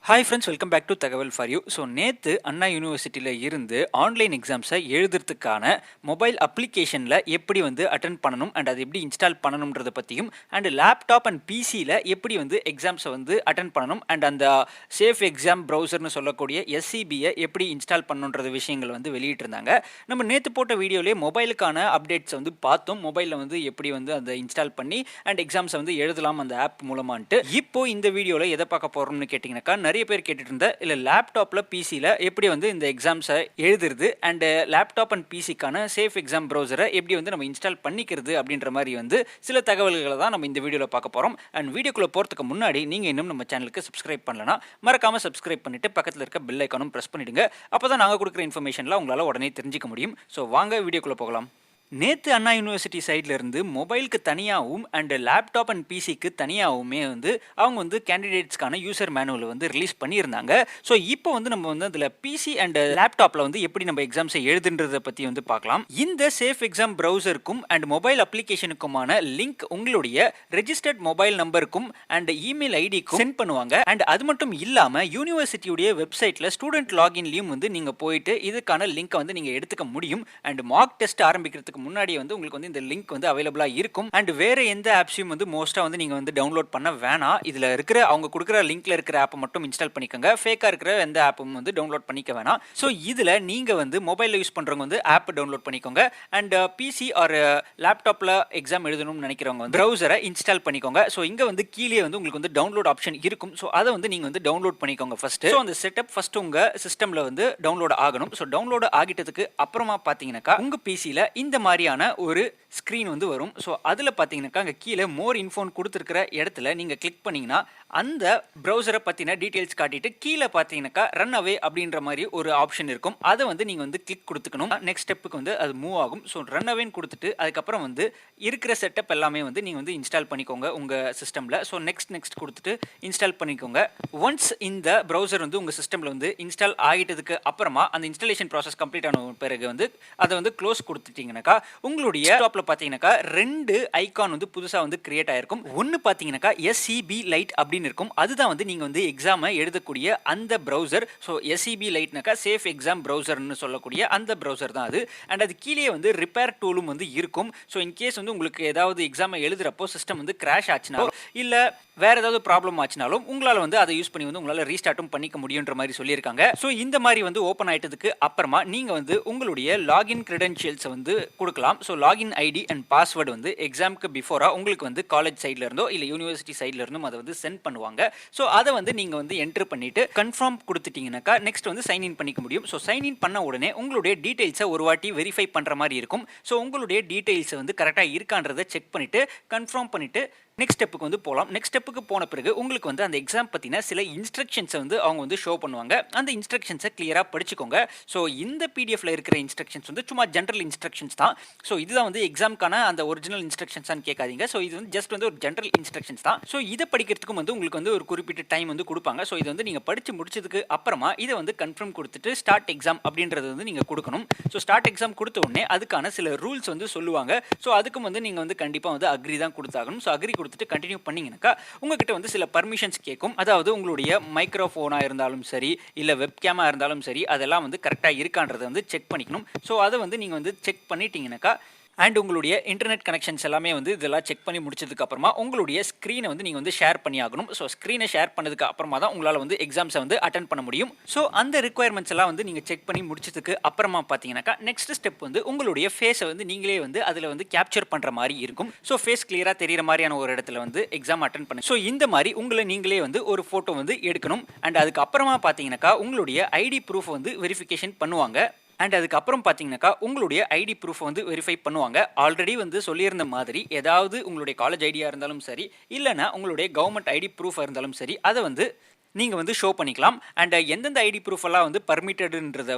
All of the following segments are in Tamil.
Hi friends, welcome back to தகவல் ஃபார் யூ. ஸோ நேற்று அண்ணா யூனிவர்சிட்டியில் இருந்து ஆன்லைன் எக்ஸாம்ஸை எழுதுறதுக்கான மொபைல் அப்ளிகேஷனில் எப்படி அட்டென்ட் பண்ணணும் அண்ட் அது எப்படி இன்ஸ்டால் பண்ணணுன்றதை பற்றியும் அண்ட் லேப்டாப் அண்ட் பிசியில் எப்படி எக்ஸாம்ஸை அட்டென்ட் பண்ணணும் அண்ட் அந்த சேஃப் எக்ஸாம் ப்ரௌசர்னு சொல்லக்கூடிய SEBயை எப்படி இன்ஸ்டால் பண்ணணுன்றது விஷயங்கள் வெளியிட்டிருந்தாங்க. நம்ம நேற்று போட்ட வீடியோலேயே மொபைலுக்கான அப்டேட்ஸ் பார்த்தோம். மொபைலில் எப்படி அதை இன்ஸ்டால் பண்ணி அண்ட் எக்ஸாம்ஸை எழுதலாம் அந்த ஆப் மூலமான்ட்டு. இப்போ இந்த வீடியோவில் எதை பார்க்க போகிறோம்னு கேட்டிங்கனாக்கா, நிறைய பேர் கேட்டுட்டு இருந்த இல்லை லேப்டாப்பில் பிசியில் எப்படி இந்த எக்ஸாம்ஸை எழுதுறது அண்ட் லேப்டாப் அண்ட் பிசிக்கான சேஃப் எக்ஸாம் ப்ரௌசரை எப்படி நம்ம இன்ஸ்டால் பண்ணிக்கிறது அப்படின்ற மாதிரி சில தகவல்களை தான் நம்ம இந்த வீடியோவில் பார்க்க போகிறோம். அண்ட் வீடியோக்குள்ளே போகிறதுக்கு முன்னாடி நீங்கள் இன்னும் நம்ம சேனலுக்கு சப்ஸ்கிரைப் பண்ணலன்னா மறக்காமல் சப்ஸ்கிரைப் பண்ணிவிட்டு பக்கத்தில் இருக்க பெல் ஐக்கானும் ப்ரெஸ் பண்ணிவிடுங்க. அப்போ தான் நாங்கள் கொடுக்குற இன்ஃபர்மேஷன்லாம் உங்களால் உடனே தெரிஞ்சிக்க முடியும். ஸோ வாங்க வீடியோக்குள்ளே போகலாம். நேற்று அண்ணா யூனிவர்சிட்டி சைட்லேருந்து மொபைலுக்கு தனியாகவும் அண்ட் லேப்டாப் அண்ட் பிசிக்கு தனியாகவுமே அவங்க கேண்டிடேட்ஸ்க்கான யூசர் மேனுவல் ரிலீஸ் பண்ணியிருந்தாங்க. ஸோ இப்போ நம்ம அதில் பிசி அண்ட் லேப்டாப்பில் எப்படி நம்ம எக்ஸாம்ஸை எழுதுன்றதை பற்றி பார்க்கலாம். இந்த சேஃப் எக்ஸாம் ப்ரௌசருக்கும் அண்ட் மொபைல் அப்ளிகேஷனுக்குமான லிங்க் உங்களுடைய ரெஜிஸ்டர்ட் மொபைல் நம்பருக்கும் அண்ட் இமெயில் ஐடிக்கும் சென்ட் பண்ணுவாங்க. அண்ட் அது மட்டும் இல்லாமல் யூனிவர்சிட்டியுடைய வெப்சைட்டில் ஸ்டூடெண்ட் லாகின்லையும் நீங்கள் போயிட்டு இதுக்கான லிங்க்கை நீங்கள் எடுத்துக்க முடியும். அண்ட் மார்க் டெஸ்ட் ஆரம்பிக்கிறதுக்கு முன்னாடி உங்களுக்கு இந்த லிங்க் அவைலபிளா இருக்கும். அண்ட் வேற எந்த ஆப்ஸையும் மோஸ்டா நீங்க டவுன்லோட் பண்ண வேணாம். இதுல இருக்கிற அவங்க கொடுக்குற லிங்க்ல இருக்கிற ஆப்பை மட்டும் இன்ஸ்டால் பண்ணிக்கோங்க. ஃபேக்கா இருக்கிற எந்த ஆப்பும் டவுன்லோட் பண்ணிக்க வேணாம். ஸோ இதுல நீங்க மொபைல்ல யூஸ் பண்றவங்க ஆப் டவுன்லோட் பண்ணிக்கோங்க. அண்ட் பிசி ஆர் லேப்டாப்ல எக்ஸாம் எழுதணும்னு நினைக்கிறவங்க ப்ரௌசரை இன்ஸ்டால் பண்ணிக்கோங்க. ஸோ இங்க கீழே உங்களுக்கு டவுன்லோட் ஆப்ஷன் இருக்கும். ஸோ அதை நீங்க டவுன்லோட் பண்ணிக்கோங்க ஃபர்ஸ்ட். ஸோ அந்த செட்டப் ஃபர்ஸ்ட் உங்க சிஸ்டம்ல டவுன்லோட் ஆகணும். ஸோ டவுன்லோட் ஆகிட்டதுக்கு அப்புறமா பாத்தீங்கன்னாக்கா உங்க பிசில இந்த மாதிரியான ஒரு ஸ்க்ரீன் வரும். ஸோ அதில் பார்த்தீங்கன்னாக்கா அங்கே கீழே மோர் இன்ஃபோன் கொடுத்துருக்கிற இடத்துல நீங்கள் கிளிக் பண்ணிங்கன்னா அந்த ப்ரௌசரை பற்றின டீட்டெயில்ஸ் காட்டிட்டு கீழே பார்த்தீங்கன்னாக்கா ரன் அவே அப்படின்ற மாதிரி ஒரு ஆப்ஷன் இருக்கும். அதை நீங்கள் கிளிக் கொடுத்துக்கணும். நெக்ஸ்ட் ஸ்டெப்புக்கு அது மூவ் ஆகும். ஸோ ரன் அவேன்னு கொடுத்துட்டு அதுக்கப்புறம் இருக்கிற செட்டப் எல்லாமே நீங்கள் இன்ஸ்டால் பண்ணிக்கோங்க உங்கள் சிஸ்டமில். ஸோ நெக்ஸ்ட் கொடுத்துட்டு இன்ஸ்டால் பண்ணிக்கோங்க. ஒன்ஸ் இந்த ப்ரௌசர் உங்கள் சிஸ்டமில் இன்ஸ்டால் ஆகிட்டதுக்கு அப்புறமா அந்த இன்ஸ்டாலேஷன் ப்ராசஸ் கம்ப்ளீட் ஆன பிறகு அதை க்ளோஸ் கொடுத்துட்டீங்கன்னாக்கா உங்களுடைய டாப்ல பாத்தீங்கன்னாக்கா ரெண்டு ஐகான் புதுசா கிரியேட் ஆயிருக்கும். ஒன்னு பாத்தீங்கன்னாக்கா SEB லைட் அப்படின்னு இருக்கும். அதுதான் நீங்க எக்ஸாமை எழுதக்கூடிய அந்த ப்ரௌசர். ஸோ SEB லைட்னாக்கா சேஃப் எக்ஸாம் ப்ரௌசர்னு சொல்லக்கூடிய அந்த ப்ரௌசர் தான் அது. அண்ட் அது கீழே ரிப்பேர் டூலும் இருக்கும். ஸோ இன்கேஸ் உங்களுக்கு ஏதாவது எக்ஸாமை எழுதுறப்போ சிஸ்டம் கிராஷ் ஆச்சுனாலும் இல்ல வேற ஏதாவது ப்ராப்ளம் ஆச்சுனாலும் உங்களால் அதை யூஸ் பண்ணி உங்களால் ரீஸ்டார்ட்டும் பண்ணிக்க முடியுன்ற மாதிரி சொல்லியிருக்காங்க. ஸோ இந்த மாதிரி ஓப்பன் ஆயிட்டதுக்கு அப்புறமா நீங்க உங்களுடைய லாகின் கிரெடென்ஷியல்ஸ் கொடுக்கலாம். So login ID and password எக்ஸாமுக்கு பிஃபோரா உங்களுக்கு காலேஜ் சைட்ல இருந்தோ இல்லை யூனிவர்சிட்டி சைட்ல இருந்தும் அதை சென்ட் பண்ணுவாங்க. ஸோ அதை நீங்க என்டர் பண்ணிட்டு கன்ஃபார்ம் கொடுத்துட்டீங்கன்னாக்கா நெக்ஸ்ட் சைன் இன் பண்ணிக்க முடியும். ஸோ சைன் இன் பண்ண உடனே உங்களுடைய டீடைல்ஸை ஒரு வாட்டி வெரிஃபை பண்ற மாதிரி இருக்கும். ஸோ உங்களுடைய டீடைல்ஸ் கரெக்டாக இருக்கான்றதை செக் பண்ணிட்டு கன்ஃபார்ம் பண்ணிட்டு நெக்ஸ்ட் ஸ்டெப்புக்கு போகலாம். நெக்ஸ்ட் ஸ்டெப்புக்கு போன பிறகு உங்களுக்கு அந்த எக்ஸாம் பற்றின சில இன்ஸ்ட்ரக்ஷன்ஸை அவங்க ஷோ பண்ணுவாங்க. அந்த இன்ஸ்ட்ரக்ஷன்ஸை கிளியராக படிச்சுக்கோங்க. ஸோ இந்த பிடிஎஃப்ல இருக்கிற இன்ஸ்ட்ரக்ஷன்ஸ் சும்மா ஜென்ரல் இன்ஸ்ட்ரக்ஷன்ஸ் தான். ஸோ இதுதான் எக்ஸாம்க்கான அந்த ஒரிஜினல் இன்ஸ்ட்ரக்ஷன்ஸான்னு கேட்காதீங்க. ஸோ இது ஜஸ்ட் ஒரு ஜென்ரல் இன்ஸ்ட்ரக்ஷன்ஸ் தான். ஸோ இதை படிக்கிறதுக்கும் உங்களுக்கு ஒரு குறிப்பிட்ட டைம் கொடுப்பாங்க. ஸோ இது நீங்கள் படித்து முடிச்சதுக்கு அப்புறமா இதை கன்ஃபார்ம் கொடுத்துட்டு ஸ்டார்ட் எக்ஸாம் அப்படின்றது நீங்கள் கொடுக்கணும். ஸோ ஸ்டார்ட் எக்ஸாம் கொடுத்த உடனே அதுக்கான சில ரூல்ஸ் சொல்லுவாங்க. ஸோ அதுக்கும் நீங்கள் கண்டிப்பாக அக்ரி தான் கொடுத்தாகணும். ஸோ அக்ரி கொடுத்துட்டு கண்டினியூ பண்ணீங்கன்னாக்கா உங்ககிட்ட சில பர்மிஷன்ஸ் கேட்கும். அதாவது உங்களுடைய மைக்ரோஃபோனா இருந்தாலும் சரி இல்ல வெப்கேமா இருந்தாலும் சரி அதெல்லாம் கரெக்டா இருக்கான்றதை செக் பண்ணிக்கணும். ஸோ அதை நீங்க செக் பண்ணிட்டீங்கன்னாக்கா அண்ட் உங்களுடைய இன்டர்நெட் கனெக்ஷன்ஸ் எல்லாமே இதெல்லாம் செக் பண்ணி முடிச்சதுக்கு அப்புறமா உங்களுடைய ஸ்க்ரீனை நீங்க ஷேர் பண்ணி ஆகணும். ஸோ ஸ்க்ரீனை ஷேர் பண்ணதுக்கு அப்புறமா தான் உங்களால் எக்ஸாம்ஸை அட்டென்ட் பண்ண முடியும். ஸோ அந்த ரிக்குவயர்மெண்ட்ஸ் எல்லாம் நீங்க செக் பண்ணி முடிச்சதுக்கு அப்புறமா பார்த்தீங்கன்னாக்கா நெக்ஸ்ட் ஸ்டெப் உங்களுடைய ஃபேஸை நீங்களே அதில் கேப்சர் பண்ற மாதிரி இருக்கும். ஸோ ஃபேஸ் கிளியராக தெரியிற மாதிரியான ஒரு இடத்துல எக்ஸாம் அட்டென்ட் பண்ணி ஸோ இந்த மாதிரி உங்களை நீங்களே ஒரு ஃபோட்டோ எடுக்கணும். அண்ட் அதுக்கு அப்புறமா பார்த்தீங்கன்னாக்கா உங்களுடைய ஐடி ப்ரூஃப் வெரிஃபிகேஷன் பண்ணுவாங்க. அண்ட் அதுக்கப்புறம் பார்த்தீங்கன்னாக்கா உங்களுடைய ஐடி ப்ரூஃப் வெரிஃபை பண்ணுவாங்க. ஆல்ரெடி சொல்லியிருந்த மாதிரி ஏதாவது உங்களுடைய காலேஜ் ஐடியா இருந்தாலும் சரி இல்லைனா உங்களுடைய கவர்மெண்ட் ஐடி ப்ரூஃபாக இருந்தாலும் சரி அதை நீங்கள் ஷோ பண்ணிக்கலாம். அண்ட் எந்தெந்த ஐடி ப்ரூஃப் எல்லாம் பர்மிட்டடுன்றதை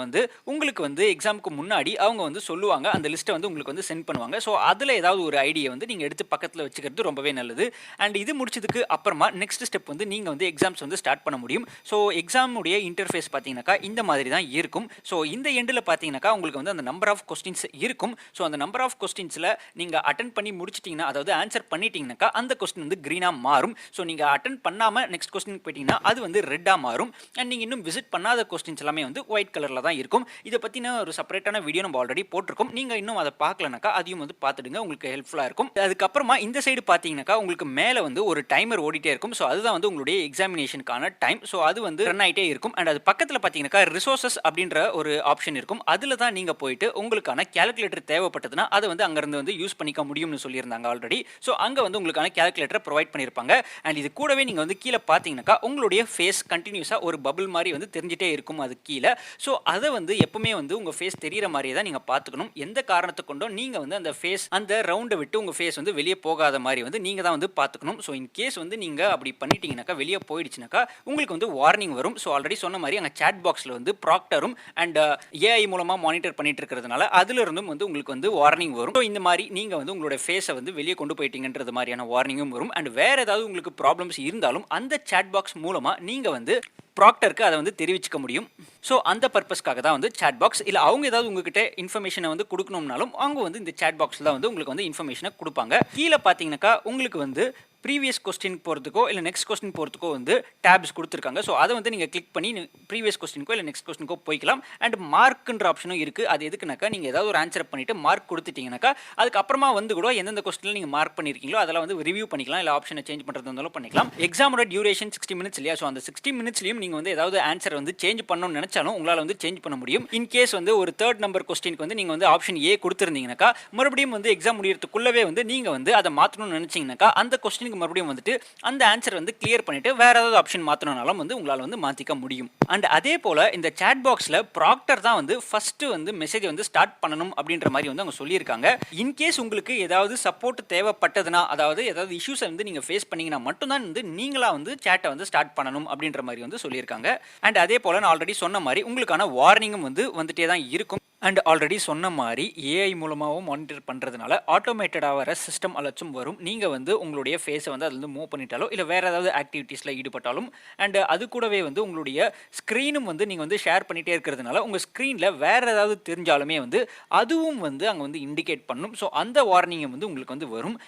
உங்களுக்கு எக்ஸாமுக்கு முன்னாடி அவங்க சொல்லுவாங்க. அந்த லிஸ்ட்டை உங்களுக்கு சென்ட் பண்ணுவாங்க. ஸோ அதில் ஏதாவது ஒரு ஐடியை நீங்கள் எடுத்து பக்கத்தில் வச்சுக்கிறது ரொம்பவே நல்லது. அண்ட் இது முடிச்சதுக்கு அப்புறமா நெக்ஸ்ட் ஸ்டெப் நீங்கள் எக்ஸாம்ஸ் ஸ்டார்ட் பண்ண முடியும். ஸோ எக்ஸாமுடைய இன்டர்ஃபேஸ் பார்த்தீங்கன்னாக்கா இந்த மாதிரி தான் இருக்கும். ஸோ இந்த எண்டில் பார்த்தீங்கன்னாக்கா உங்களுக்கு அந்த நம்பர் ஆஃப் கொஸ்டின்ஸ் இருக்கும். ஸோ அந்த நம்பர் ஆஃப் கொஸ்டின்ஸில் நீங்கள் அட்டன் பண்ணி முடிச்சிட்டிங்கன்னா அதாவது ஆன்சர் பண்ணிட்டீங்கன்னாக்கா அந்த கொஸ்டின் க்ரீனாக மாறும். ஸோ நீங்கள் அட்டன் பண்ணாமல் நெக்ஸ்ட் கொஸ்டின் போயிட்டீங்கன்னா அது வந்து ரெட்டாக மாறும். அண்ட் நீங்கள் இன்னும் விசிட் பண்ணாத கொஸ்டின்ஸ் எல்லாமே வந்து ஒயிட் கலரில் தான் இருக்கும். இதை பற்றின ஒரு செப்பரேட்டான வீடியோ நம்ம ஆல்ரெடி போட்டிருக்கோம். நீங்கள் இன்னும் அதை பார்க்கலனாக்கா அதையும் வந்து பார்த்துடுங்க, உங்களுக்கு ஹெல்ப்ஃபுல்லாக இருக்கும். அதுக்கப்புறமா இந்த சைடு பார்த்தீங்கன்னாக்கா உங்களுக்கு மேலே வந்து ஒரு டைமர் ஓடிட்டே இருக்கும். ஸோ அதுதான் வந்து உங்களுடைய எக்ஸாமினேஷனுக்கான டைம். ஸோ அது வந்து ரன் ஆகிட்டே இருக்கும். அண்ட் அது பக்கத்தில் பார்த்தீங்கன்னாக்கா ரிசோர்சஸ் அப்படின்ற ஒரு ஆப்ஷன் இருக்கும். அதில் தான் நீங்கள் போயிட்டு உங்களுக்கான கேல்குலேட்டர் தேவைப்பட்டதுன்னா அதை வந்து அங்கேருந்து வந்து யூஸ் பண்ணிக்க முடியும்னு சொல்லியிருந்தாங்க ஆல்ரெடி. ஸோ அங்கே வந்து உங்களுக்கான கேல்குலேட்டரை ப்ரொவைட் பண்ணியிருப்பாங்க. அண்ட் இது கூடவே நீங்கள் வந்து கீழே பார்த்தீங்கன்னாக்கா உங்களுடைய ஃபேஸ் கண்டினியூஸாக ஒரு பபிள் மாதிரி வந்து தெரிஞ்சிட்டே இருக்கும் அது கீழே. ஸோ அதை வந்து எப்பவுமே வந்து உங்கள் ஃபேஸ் தெரிகிற மாதிரியே தான் நீங்கள் பார்த்துக்கணும். எந்த காரணத்தை கொண்டோ நீங்கள் வந்து அந்த ஃபேஸ் அந்த ரவுண்டை விட்டு உங்கள் ஃபேஸ் வந்து வெளியே போகாத மாதிரி வந்து நீங்கள் தான் வந்து பார்த்துக்கணும். ஸோ இன் கேஸ் வந்து நீங்கள் அப்படி பண்ணிட்டீங்கன்னாக்கா வெளியே போயிடுச்சுனாக்கா உங்களுக்கு வந்து வார்னிங் வரும். ஸோ ஆல்ரெடி சொன்ன மாதிரி அங்கே சாட் பாக்ஸில் வந்து ப்ராக்டரும் அண்ட் ஏஐ மூலமாக மானிட்டர் பண்ணிட்டு இருக்கிறதுனால அதுல இருந்தும் வந்து உங்களுக்கு வந்து வார்னிங் வரும். ஸோ இந்த மாதிரி நீங்கள் வந்து உங்களோட ஃபேஸை வந்து வெளியே கொண்டு போயிட்டீங்கன்றது மாதிரியான வார்னிங்கும் வரும். அண்ட் வேற ஏதாவது உங்களுக்கு ப்ராப்ளம்ஸ் இருந்தாலும் அந்த சாட் பாக்ஸ் மூலமாக நீங்கள் வந்து ப்ராக்டருக்கு அதை வந்து தெரிவிச்சுக்க முடியும். ஸோ அந்த பர்பஸ்க்காக தான் வந்து சாட் பாக்ஸ். இல்லை அவங்க ஏதாவது உங்ககிட்ட இன்ஃபர்மேஷனை வந்து கொடுக்கணும்னாலும் அவங்க வந்து இந்த சாட் பாக்ஸில் தான் வந்து உங்களுக்கு வந்து இன்ஃபர்மேஷனை கொடுப்பாங்க. கீழே பார்த்தீங்கன்னாக்கா உங்களுக்கு வந்து ப்ரீவியஸ் கொஸ்டின் போகிறதுக்கோ இல்லை நெக்ஸ்ட் கொஸ்டின் போகிறதுக்கோ வந்து டேப்ஸ் கொடுத்துருக்காங்க. ஸோ அதை வந்து நீங்கள் கிளிக் பண்ணி ப்ரீவியஸ் கொஸ்டினுக்கோ இல்லை நெக்ஸ்ட் கொஸ்டினுக்கோ போய்க்கலாம். அண்ட் மார்க்குன்ற ஆப்ஷனும் இருக்குது. அது எதுக்குனாக்கா நீங்கள் ஏதாவது ஒரு ஆன்சர் பண்ணிவிட்டு மார்க் கொடுத்துட்டீங்கன்னாக்கா அதுக்கப்புறமா வந்து கூட எந்தெந்த கொஸ்டினில் நீங்கள் மார்க் பண்ணியிருக்கீங்களோ அதெல்லாம் வந்து ரிவ்யூ பண்ணிக்கலாம். இல்லை ஆப்ஷனை சேஞ்ச் பண்ணுறது இருந்தாலும் பண்ணிக்கலாம். எக்ஸாமோட டியூரேஷன் 60 மினிட்ஸ் இல்லையா? ஸோ அந்த 60 மினிட்ஸ்லையும் நீங்கள் வந்து ஏதாவது ஆன்சர் வந்து சேஞ்ச் பண்ணணும்னு நினச்சாலும் உங்களால் வந்து சேஞ்ச் பண்ண முடியும். இன் கேஸ் வந்து ஒரு தேர்ட் நம்பர் கொஸ்டினுக்கு வந்து நீங்கள் வந்து ஆப்ஷன் ஏ கொடுத்துருந்தீங்கன்னாக்கா மறுபடியும் வந்து எக்ஸாம் முடியறதுக்குள்ளவே வந்து நீங்கள் வந்து அதை மாற்றணும்னு நினச்சிங்கனாக்கா அந்த கொஸ்டினுக்கு மறுபடியும் வந்துட்டு அந்த ஆன்சர் வந்து கிளியர் பண்ணிட்டு வேற ஏதாவது ஆப்ஷன் மாத்தணும்னாலும் வந்து உங்களால வந்து மாத்திக்க முடியும். அண்ட் அதே போல இந்த சாட் பாக்ஸ்ல ப்ராக்டர் தான் வந்து ஃபர்ஸ்ட் வந்து மெசேஜ் வந்து ஸ்டார்ட் பண்ணணும் அப்படின்ற மாதிரி வந்து அவங்க சொல்லியிருக்காங்க. இன்கேஸ் உங்களுக்கு ஏதாவது சப்போர்ட் தேவைப்பட்டதுன்னா, அதாவது ஏதாவது இஷ்யூஸ் வந்து நீங்க ஃபேஸ் பண்ணீங்கன்னா மட்டும்தான் வந்து நீங்களா வந்து சாட்டை வந்து ஸ்டார்ட் பண்ணணும் அப்படின்ற மாதிரி வந்து சொல்லியிருக்காங்க. அண்ட் அதே போல நான் ஆல்ரெடி சொன்ன மாதிரி உங்களுக்கான வார்னிங்கும் வந்து வந்துட்டே தான் இருக்கும். அண்ட் ஆல்ரெடி சொன்ன மாதிரி ஏஐ மூலமாகவும் மானிட்டர் பண்ணுறதுனால ஆட்டோமேட்டடாக வர சிஸ்டம் அலர்ட்ஸும் வரும். நீங்கள் வந்து உங்களுடைய ஃபேஸை வந்து அதில் மூவ் பண்ணிட்டாலோ இல்லை வேறு ஏதாவது ஆக்டிவிட்டீஸில் ஈடுபட்டாலும் அண்ட் அது கூடவே வந்து உங்களுடைய ஸ்க்ரீனும் வந்து நீங்கள் வந்து ஷேர் பண்ணிகிட்டே இருக்கிறதுனால உங்கள் ஸ்க்ரீனில் வேறு ஏதாவது தெரிஞ்சாலுமே வந்து அதுவும் வந்து அங்கே வந்து இண்டிகேட் பண்ணும். ஸோ அந்த வார்னிங்கை வந்து உங்களுக்கு வந்து வரும்.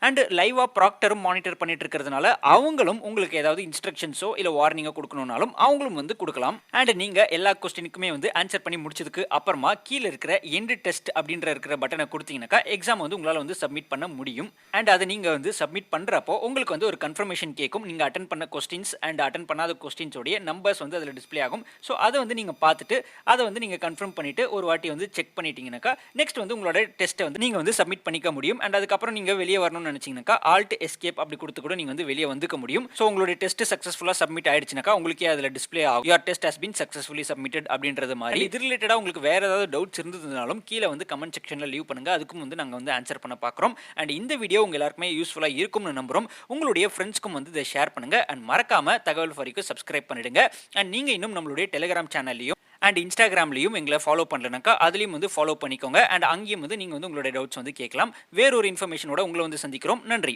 அண்ட் லைவாக ப்ராக்டரும் மானிட்டர் பண்ணிட்டு இருக்கிறதுனால அவங்களும் உங்களுக்கு ஏதாவது இன்ஸ்ட்ரக்ஷன்ஸோ இல்லை வார்னிங்கோ கொடுக்கணும்னாலும் அவங்களும் வந்து கொடுக்கலாம். அண்ட் நீங்கள் எல்லா கொஸ்டினுக்குமே வந்து ஆன்சர் பண்ணி முடிச்சதுக்கு அப்புறமா கீழே இருக்கிற எண்ட் டெஸ்ட் அப்படின்ற இருக்கிற பட்டனை கொடுத்தீங்கன்னாக்கா எக்ஸாம் வந்து உங்களால் வந்து சப்மிட் பண்ண முடியும். அண்ட் அதை நீங்கள் வந்து சப்மிட் பண்ணுறப்போ உங்களுக்கு வந்து ஒரு கன்ஃபர்மேஷன் கேட்கும். நீங்கள் அட்டன் பண்ண கொஸ்டின்ஸ் அண்ட் அட்டன் பண்ணாத கொஸ்டின்ஸோடைய நம்பர்ஸ் வந்து அதில் டிஸ்பிளே ஆகும். ஸோ அதை வந்து நீங்கள் பார்த்துட்டு அதை வந்து நீங்கள் கன்ஃபார்ம் பண்ணிவிட்டு ஒரு வாட்டி வந்து செக் பண்ணிட்டீங்கன்னாக்கா நெக்ஸ்ட் வந்து உங்களோட டெஸ்ட்டை வந்து நீங்கள் வந்து சப்மிட் பண்ணிக்க முடியும். அண்ட் அதுக்கப்புறம் நீங்கள் வெளியே வரணும் நினைச்சீங்கன்னாக்கா ஆல்ட் எஸ்கேப் அப்படி கொடுத்து கூட நீங்க வந்து வெளியே வந்துக்க முடியும். சோ உங்களுடைய டெஸ்ட் சக்சஸ்ஃபுல்லா சப்மிட் ஆயிடுச்சுனாக்கா உங்களுக்கே அதுல டிஸ்ப்ளே ஆகும் your test has been successfully submitted அப்படின்றது மாதிரி. இது ரிலேட்டடா உங்களுக்கு வேற ஏதாவது டவுட்ஸ் இருந்ததுனாலும் கீழே வந்து கமெண்ட் செக்ஷன்ல லீவ் பண்ணுங்க. அதுக்கும் வந்து நாங்க வந்து ஆன்சர் பண்ண பார்க்குறோம். அண்ட் இந்த வீடியோ உங்க எல்லாருக்குமே யூஸ்ஃபுல்லா இருக்கும்னு நம்புறோம். உங்களுடைய ஃப்ரெண்ட்ஸ்க்கும் வந்து இதை ஷேர் பண்ணுங்க. அண்ட் மறக்காம தகவல் ஃபாரிக்கு சப்ஸ்கிரைப் பண்ணிடுங்க. அண்ட் நீங்க இன்னும் நம்மளுடைய டெலிகிராம் சேனல்லையும் அண்ட் இன்ஸ்டாகிராம்லையும் எங்களை ஃபாலோ பண்ணலனாக்கா அதுலேயும் வந்து ஃபாலோ பண்ணிக்கோங்க. அண்ட் அங்கேயும் வந்து நீங்கள் வந்து உங்களுடைய டவுட்ஸ் வந்து கேட்கலாம். வேறொரு இன்ஃபர்மேஷனோட உங்களை வந்து சந்திக்கிறோம். நன்றி.